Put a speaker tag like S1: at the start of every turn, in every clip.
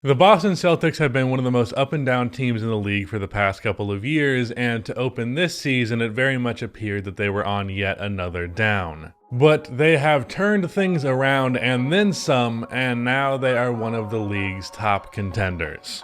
S1: The Boston Celtics have been one of the most up and down teams in the league for the past couple of years, and to open this season, it very much appeared that they were on yet another down. But they have turned things around and then some, and now they are one of the league's top contenders.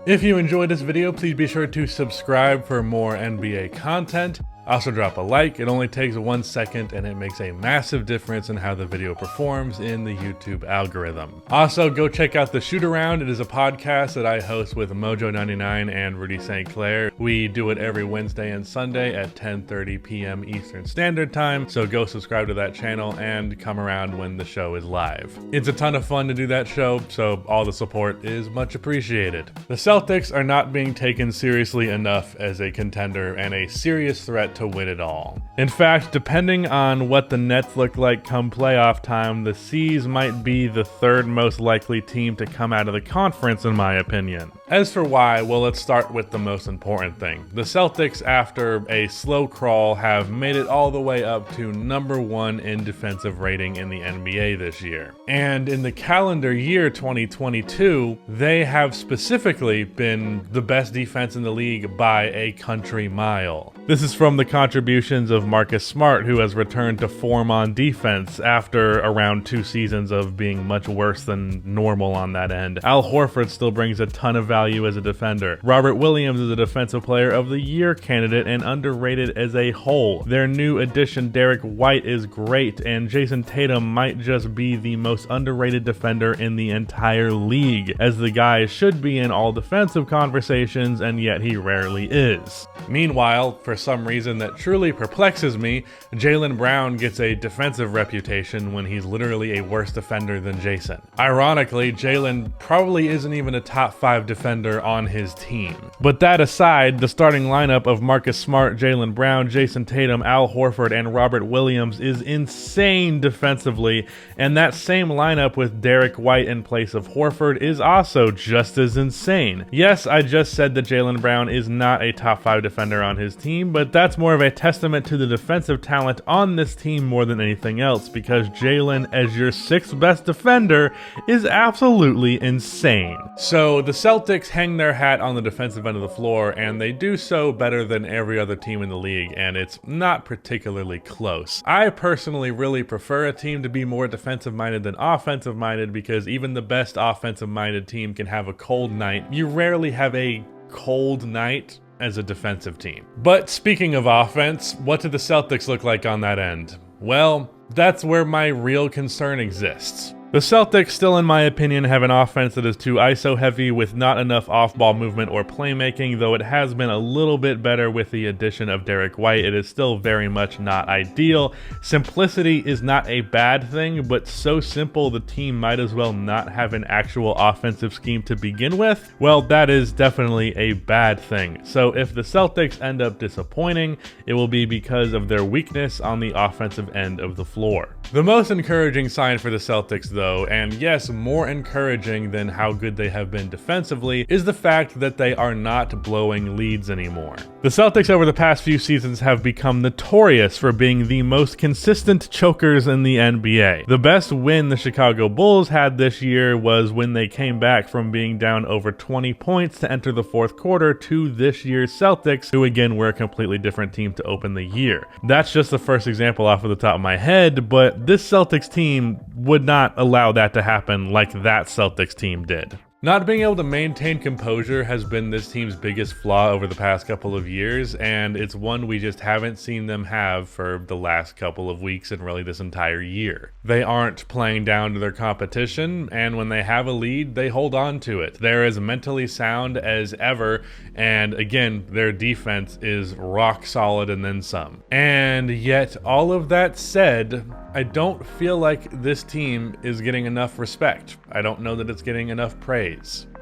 S1: If you enjoyed this video, please be sure to subscribe for more NBA content. Also drop a like. It only takes 1 second and it makes a massive difference in how the video performs in the YouTube algorithm. Also, go check out the Shoot Around. It is a podcast that I host with Mojo99 and Rudy St. Clair. We do it every Wednesday and Sunday at 10:30 p.m. Eastern Standard Time. So go subscribe to that channel and come around when the show is live. It's a ton of fun to do that show, so all the support is much appreciated. The Celtics are not being taken seriously enough as a contender and a serious threat to win it all. In fact, depending on what the Nets look like come playoff time, the C's might be the third most likely team to come out of the conference, in my opinion. As for why, well, let's start with the most important thing. The Celtics, after a slow crawl, have made it all the way up to #1 in defensive rating in the NBA this year. And in the calendar year 2022, they have specifically been the best defense in the league by a country mile. This is from the contributions of Marcus Smart, who has returned to form on defense after around 2 seasons of being much worse than normal on that end. Al Horford still brings a ton of value as a defender. Robert Williams is a Defensive Player of the Year candidate and underrated as a whole. Their new addition, Derek White, is great, and Jason Tatum might just be the most underrated defender in the entire league, as the guy should be in all defensive conversations, and yet he rarely is. Meanwhile, for some reason that truly perplexes me, Jaylen Brown gets a defensive reputation when he's literally a worse defender than Jason. Ironically, Jaylen probably isn't even a top 5 defender on his team. But that aside, the starting lineup of Marcus Smart, Jaylen Brown, Jason Tatum, Al Horford, and Robert Williams is insane defensively, and that same lineup with Derek White in place of Horford is also just as insane. Yes, I just said that Jaylen Brown is not a top 5 defender on his team, but that's more of a testament to the defensive talent on this team more than anything else, because Jaylen as your 6th best defender is absolutely insane. So the Celtics hang their hat on the defensive end of the floor, and they do so better than every other team in the league, and it's not particularly close. I personally really prefer a team to be more defensive-minded than offensive-minded, because even the best offensive-minded team can have a cold night. You rarely have a cold night as a defensive team. But speaking of offense, what did the Celtics look like on that end? Well, that's where my real concern exists. The Celtics still, in my opinion, have an offense that is too ISO heavy with not enough off-ball movement or playmaking, though it has been a little bit better with the addition of Derek White. It is still very much not ideal. Simplicity is not a bad thing, but so simple the team might as well not have an actual offensive scheme to begin with. Well, that is definitely a bad thing. So if the Celtics end up disappointing, it will be because of their weakness on the offensive end of the floor. The most encouraging sign for the Celtics, though, and yes, more encouraging than how good they have been defensively, is the fact that they are not blowing leads anymore. The Celtics over the past few seasons have become notorious for being the most consistent chokers in the NBA. The best win the Chicago Bulls had this year was when they came back from being down over 20 points to enter the 4th quarter to this year's Celtics, who again were a completely different team to open the year. That's just the first example off of the top of my head, but this Celtics team would not allow that to happen like that Celtics team did. Not being able to maintain composure has been this team's biggest flaw over the past couple of years, and it's one we just haven't seen them have for the last couple of weeks and really this entire year. They aren't playing down to their competition, and when they have a lead, they hold on to it. They're as mentally sound as ever, and again, their defense is rock solid and then some. And yet, all of that said, I don't feel like this team is getting enough respect. I don't know that it's getting enough praise.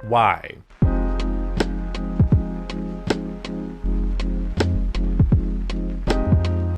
S1: Why?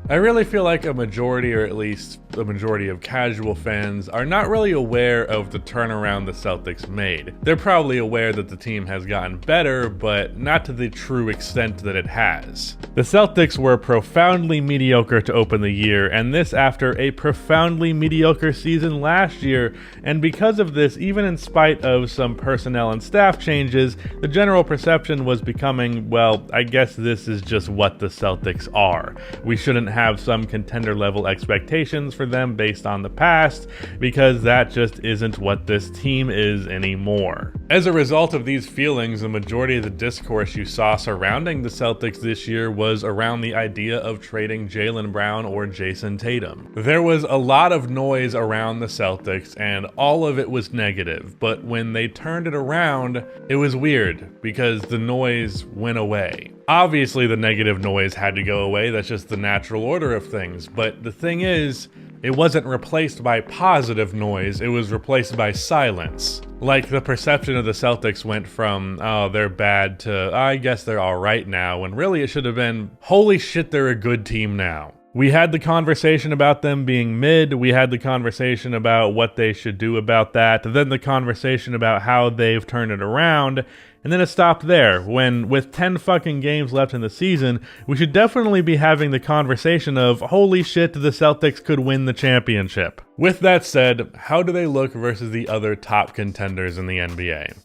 S1: I really feel like a majority, or at least the majority of casual fans, are not really aware of the turnaround the Celtics made. They're probably aware that the team has gotten better, but not to the true extent that it has. The Celtics were profoundly mediocre to open the year, and this after a profoundly mediocre season last year, and because of this, even in spite of some personnel and staff changes, the general perception was becoming, well, I guess this is just what the Celtics are. We shouldn't have some contender level expectations for them based on the past, because that just isn't what this team is anymore. As a result of these feelings, the majority of the discourse you saw surrounding the Celtics this year was around the idea of trading Jaylen Brown or Jason Tatum. There was a lot of noise around the Celtics, and all of it was negative, but when they turned it around, it was weird because the noise went away. Obviously, the negative noise had to go away. That's just the natural order of things. But the thing is, it wasn't replaced by positive noise. It was replaced by silence. Like, the perception of the Celtics went from, oh, they're bad, to, I guess they're all right now. When really it should have been, holy shit, they're a good team now. We had the conversation about them being mid, we had the conversation about what they should do about that, then the conversation about how they've turned it around, and then it stopped there, when with 10 fucking games left in the season, we should definitely be having the conversation of, holy shit, the Celtics could win the championship. With that said, how do they look versus the other top contenders in the NBA?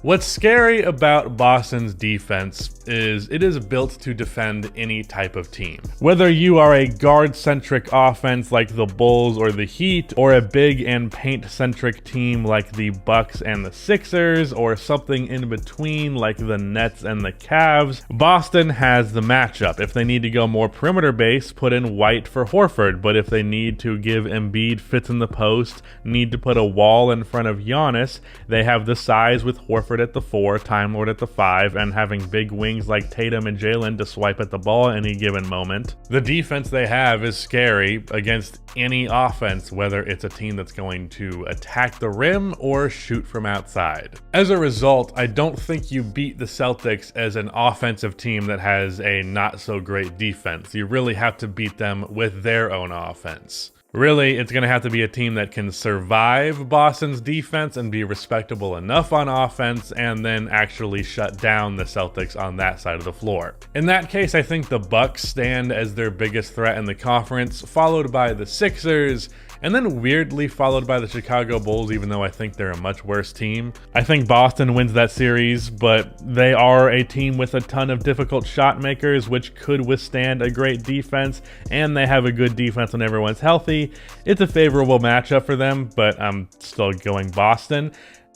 S1: What's scary about Boston's defense is it is built to defend any type of team. Whether you are a guard-centric offense like the Bulls or the Heat, or a big and paint-centric team like the Bucks and the Sixers, or something in between like the Nets and the Cavs, Boston has the matchup. If they need to go more perimeter-based, put in White for Horford, but if they need to give Embiid fits in the post, need to put a wall in front of Giannis, they have the size with Horford at the 4, Time Lord at the 5, and having big wings like Tatum and Jaylen to swipe at the ball at any given moment. The defense they have is scary against any offense, whether it's a team that's going to attack the rim or shoot from outside. As a result, I don't think you beat the Celtics as an offensive team that has a not so great defense. You really have to beat them with their own offense. Really, it's going to have to be a team that can survive Boston's defense and be respectable enough on offense, and then actually shut down the Celtics on that side of the floor. In that case, I think the Bucks stand as their biggest threat in the conference, followed by the Sixers, and then weirdly followed by the Chicago Bulls, even though I think they're a much worse team. I think Boston wins that series, but they are a team with a ton of difficult shot makers, which could withstand a great defense, and they have a good defense when everyone's healthy. It's a favorable matchup for them, but I'm still going Boston.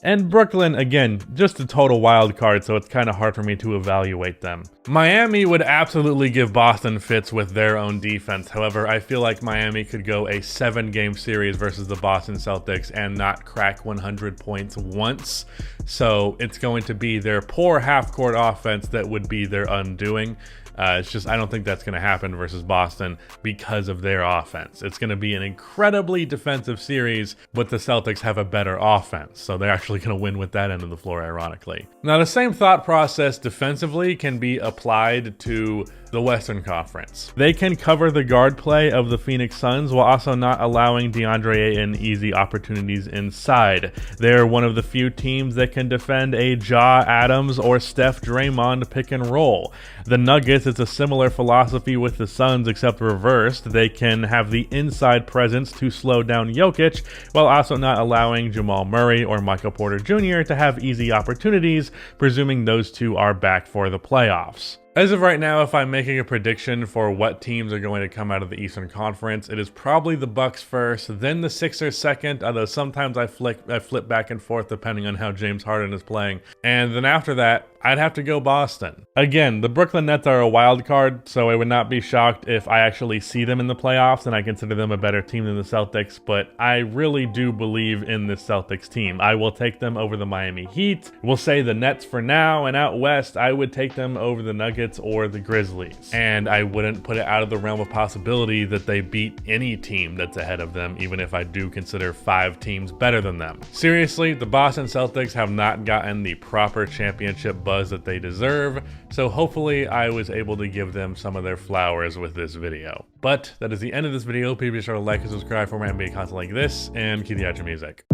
S1: And Brooklyn, again, just a total wild card, so it's kind of hard for me to evaluate them. Miami would absolutely give Boston fits with their own defense. However, I feel like Miami could go a 7-game series versus the Boston Celtics and not crack 100 points once. So it's going to be their poor half-court offense that would be their undoing. It's just, I don't think that's going to happen versus Boston because of their offense. It's going to be an incredibly defensive series, but the Celtics have a better offense, so they're actually going to win with that end of the floor, ironically. Now, the same thought process defensively can be applied to the Western Conference. They can cover the guard play of the Phoenix Suns while also not allowing DeAndre Ayton easy opportunities inside. They're one of the few teams that can defend a Ja Adams or Steph Draymond pick and roll. The Nuggets, it's a similar philosophy with the Suns except reversed. They can have the inside presence to slow down Jokic while also not allowing Jamal Murray or Michael Porter Jr. to have easy opportunities, presuming those two are back for the playoffs. As of right now, if I'm making a prediction for what teams are going to come out of the Eastern Conference, it is probably the Bucks first, then the Sixers second, although sometimes I flip back and forth depending on how James Harden is playing. And then after that, I'd have to go Boston. Again, the Brooklyn Nets are a wild card, so I would not be shocked if I actually see them in the playoffs and I consider them a better team than the Celtics, but I really do believe in this Celtics team. I will take them over the Miami Heat. We'll say the Nets for now, and out west, I would take them over the Nuggets or the Grizzlies. And I wouldn't put it out of the realm of possibility that they beat any team that's ahead of them, even if I do consider 5 teams better than them. Seriously, the Boston Celtics have not gotten the proper championship buzz buzz that they deserve. So hopefully I was able to give them some of their flowers with this video. But that is the end of this video. Please be sure to like and subscribe for more NBA content like this, and keep the outro music.